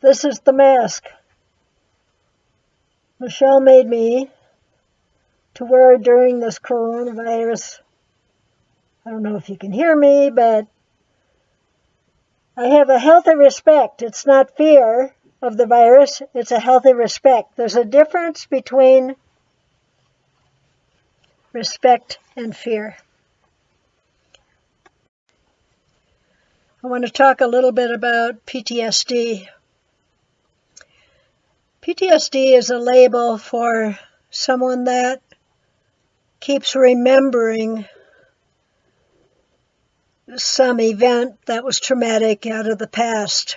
This is the mask Michelle made me to wear during this coronavirus. I don't know if you can hear me, but I have a healthy respect. It's not fear of the virus, it's a healthy respect. There's a difference between respect and fear. I want to talk a little bit about PTSD. PTSD is a label for someone that keeps remembering some event that was traumatic out of the past.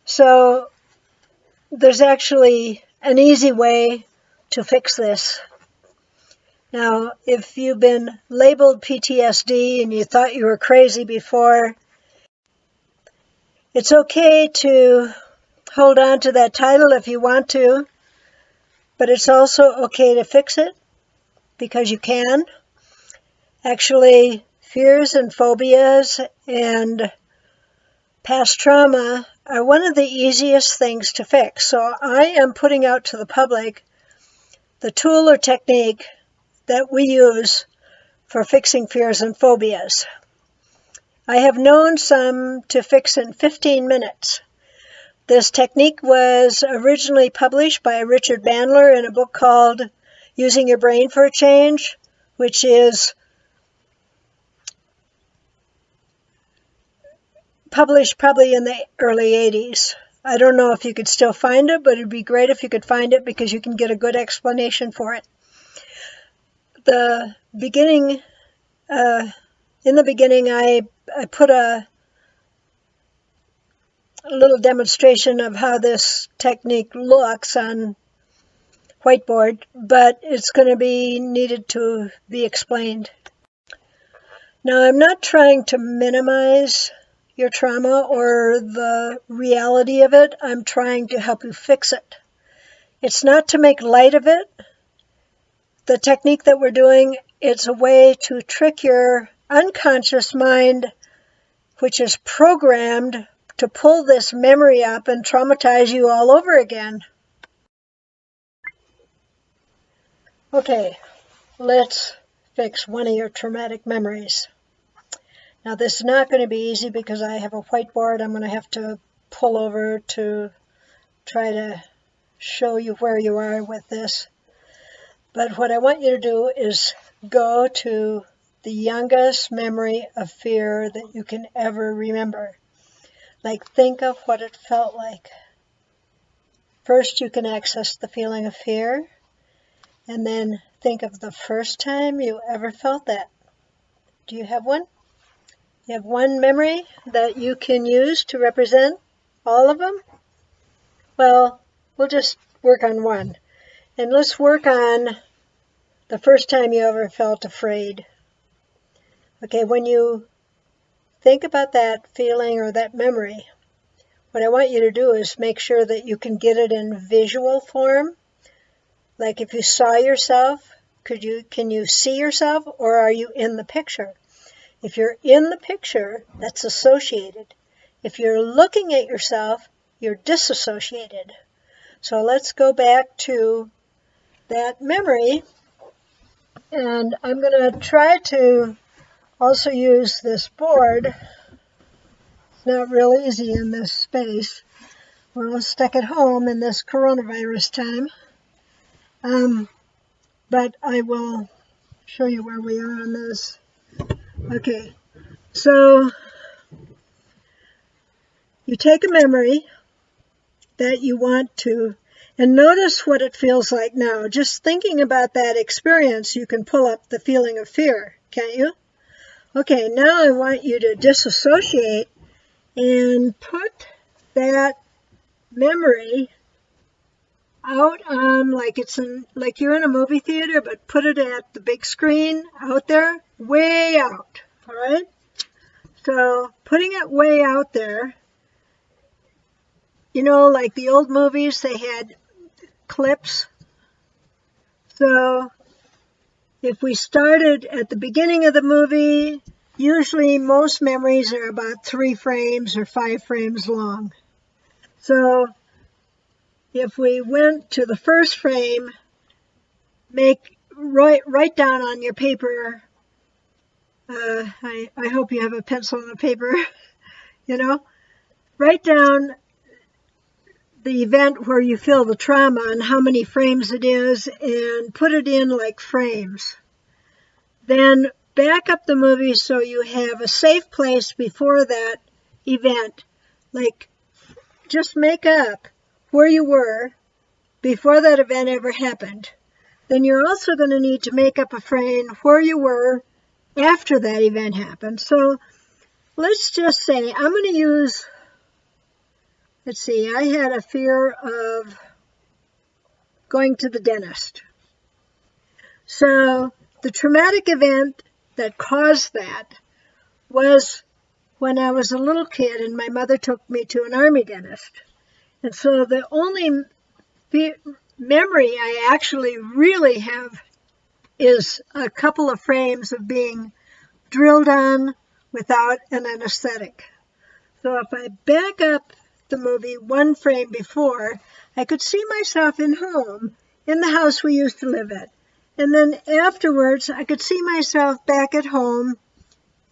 So there's actually an easy way to fix this. Now, if you've been labeled PTSD and you thought you were crazy before, it's okay to hold on to that title if you want to, but it's also okay to fix it because you can. Actually, fears and phobias and past trauma are one of the easiest things to fix. So I am putting out to the public the tool or technique that we use for fixing fears and phobias. I have known some to fix in 15 minutes. This technique was originally published by Richard Bandler in a book called Using Your Brain for a Change, which is published probably in the early 80s. I don't know if you could still find it, but it'd be great if you could find it because you can get a good explanation for it. In the beginning, I put a little demonstration of how this technique looks on whiteboard, but it's going to be needed to be explained. Now, I'm not trying to minimize your trauma or the reality of it. I'm trying to help you fix it. It's not to make light of it. The technique that we're doing, it's a way to trick your unconscious mind, which is programmed to pull this memory up and traumatize you all over again. Okay, let's fix one of your traumatic memories. Now, this is not going to be easy because I have a whiteboard I'm going to have to pull over to try to show you where you are with this. But what I want you to do is go to the youngest memory of fear that you can ever remember. Like, think of what it felt like. First, you can access the feeling of fear, and then think of the first time you ever felt that. Do you have one? You have one memory that you can use to represent all of them? Well, we'll just work on one. And let's work on the first time you ever felt afraid. Okay, when you think about that feeling or that memory, what I want you to do is make sure that you can get it in visual form. Like if you saw yourself, can you see yourself, or are you in the picture? If you're in the picture, that's associated. If you're looking at yourself, you're disassociated. So let's go back to that memory, and I'm going to try to also use this board. It's not real easy in this space. We're all stuck at home in this coronavirus time. But I will show you where we are on this. Okay, so you take a memory that you want to, and notice what it feels like now. Just thinking about that experience, you can pull up the feeling of fear, can't you? Okay, now I want you to disassociate and put that memory out on, like you're in a movie theater, but put it at the big screen out there, way out, all right? So putting it way out there, you know, like the old movies, they had clips. So if we started at the beginning of the movie, usually most memories are about 3 frames or 5 frames long. So if we went to the first frame, write down on your paper, I hope you have a pencil and a paper, write down the event where you feel the trauma and how many frames it is, and put it in like frames. Then back up the movie so you have a safe place before that event. Like, just make up where you were before that event ever happened. Then you're also going to need to make up a frame where you were after that event happened. So let's just say I'm going to use, let's see, I had a fear of going to the dentist. So the traumatic event that caused that was when I was a little kid and my mother took me to an army dentist. And so the only memory I actually really have is a couple of frames of being drilled on without an anesthetic. So if I back up the movie one frame before, I could see myself in the house we used to live at. And then afterwards, I could see myself back at home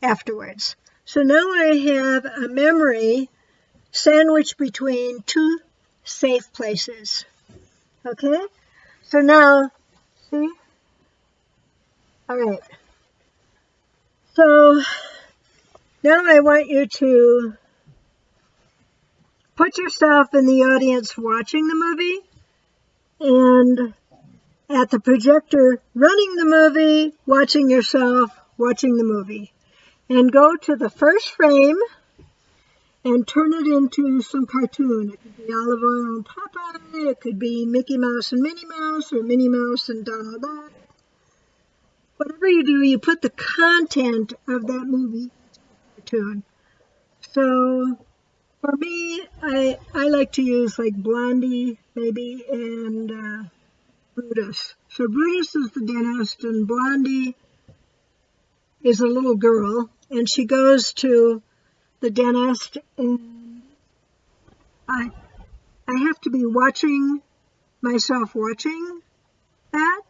afterwards. So now I have a memory sandwiched between two safe places. Okay? So now, see? All right. So now I want you to put yourself in the audience watching the movie, and at the projector running the movie, watching yourself watching the movie. And go to the first frame and turn it into some cartoon. It could be Olive Oyl and Popeye, it could be Mickey Mouse and Minnie Mouse, or Minnie Mouse and Donald Duck. Whatever you do, you put the content of that movie in the cartoon. So for me, I like to use like Blondie, maybe, and Brutus. So Brutus is the dentist, and Blondie is a little girl, and she goes to the dentist, and I have to be watching myself watching that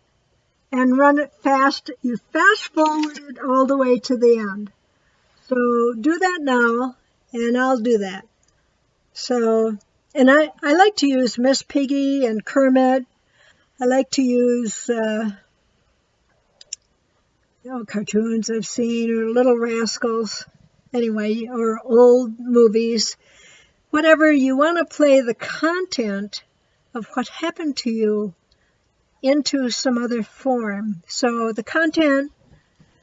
and run it fast. You fast forward it all the way to the end. So do that now, and I'll do that. So, and I like to use Miss Piggy and Kermit. I like to use cartoons I've seen, or Little Rascals, anyway, or old movies. Whatever, you want to play the content of what happened to you into some other form. So the content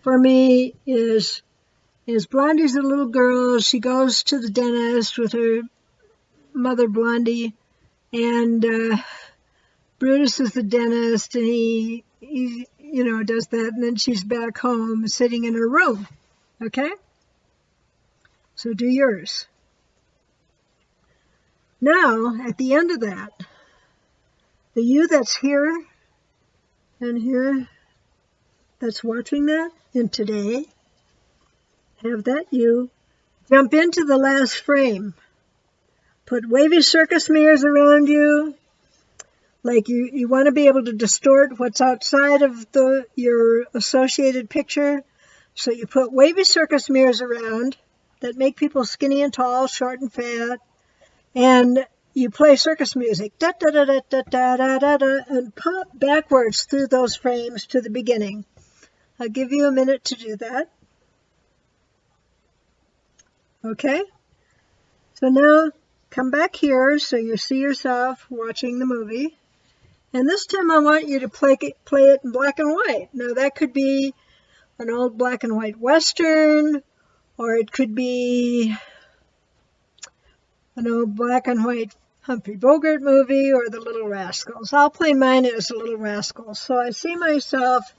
for me is Blondie's a little girl. She goes to the dentist with her mother Blondie, and Brutus is the dentist, and he does that, and then she's back home sitting in her room. Okay? So do yours. Now, at the end of that, the you that's here and here, that's watching that, and today, have that you jump into the last frame. Put wavy circus mirrors around you. Like you want to be able to distort what's outside of your associated picture. So you put wavy circus mirrors around that make people skinny and tall, short and fat. And you play circus music, da da da da da da da da da, and pop backwards through those frames to the beginning. I'll give you a minute to do that. Okay? So now come back here so you see yourself watching the movie. And this time I want you to play it in black and white. Now that could be an old black and white Western, or it could be an old black and white Humphrey Bogart movie, or The Little Rascals. I'll play mine as The Little Rascals. So I see myself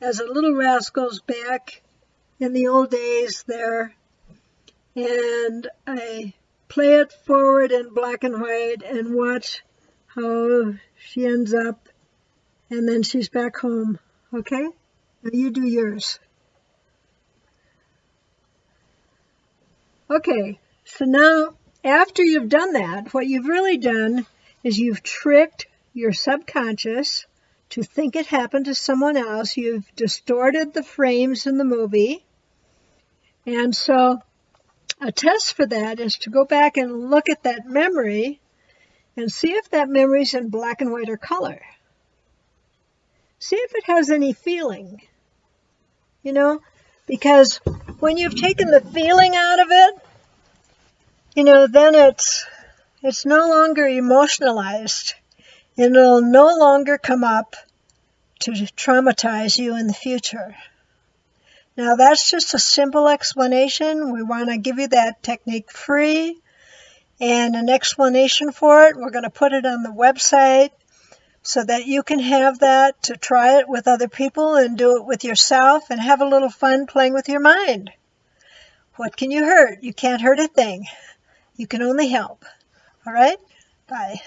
as a Little Rascals back in the old days there, and I play it forward in black and white and watch how she ends up, and then she's back home. Okay? Now you do yours. Okay, so now After you've done that, what you've really done is you've tricked your subconscious to think it happened to someone else. You've distorted the frames in the movie. And so a test for that is to go back and look at that memory and see if that memory is in black and white or color. See if it has any feeling, because when you've taken the feeling out of it, then it's no longer emotionalized. And it'll no longer come up to traumatize you in the future. Now, that's just a simple explanation. We want to give you that technique free and an explanation for it. We're going to put it on the website so that you can have that to try it with other people and do it with yourself and have a little fun playing with your mind. What can you hurt? You can't hurt a thing. You can only help. All right? Bye.